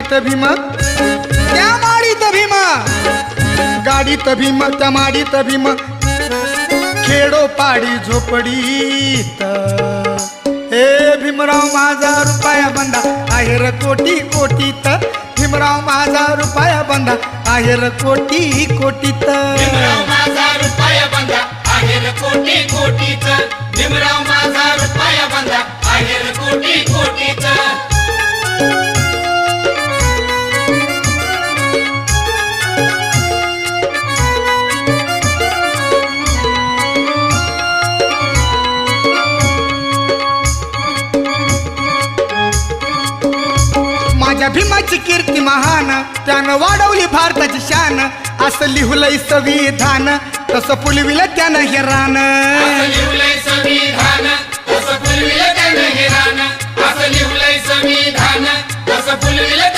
माडीत भीम त्या माडीत भीम गाडीत भीम त्या माडीत भीम खेडो पाडी झोपडीत हे भीमराव माझा रुपया बंदा आहेर कोटी कोटीत भीमराव माझा रुपया बंदा आहेर कोटी कोटीत भीमराव माझा रुपया बंदा आहेर कोटी कोटीच भीमराव माझा रुपया बंदा आहेर कोटी कोटीच माझ्या भीमाची कीर्ती महान त्यानं वाढवली भारताची शान असं लिहुलंय संविधान तसं फुलविलं त्यानं हे रान असं लिहुलंय संविधान तसं फुलविलं त्यानं हे रान असं लिहुलंय संविधान तसं फुलविलं त्यानं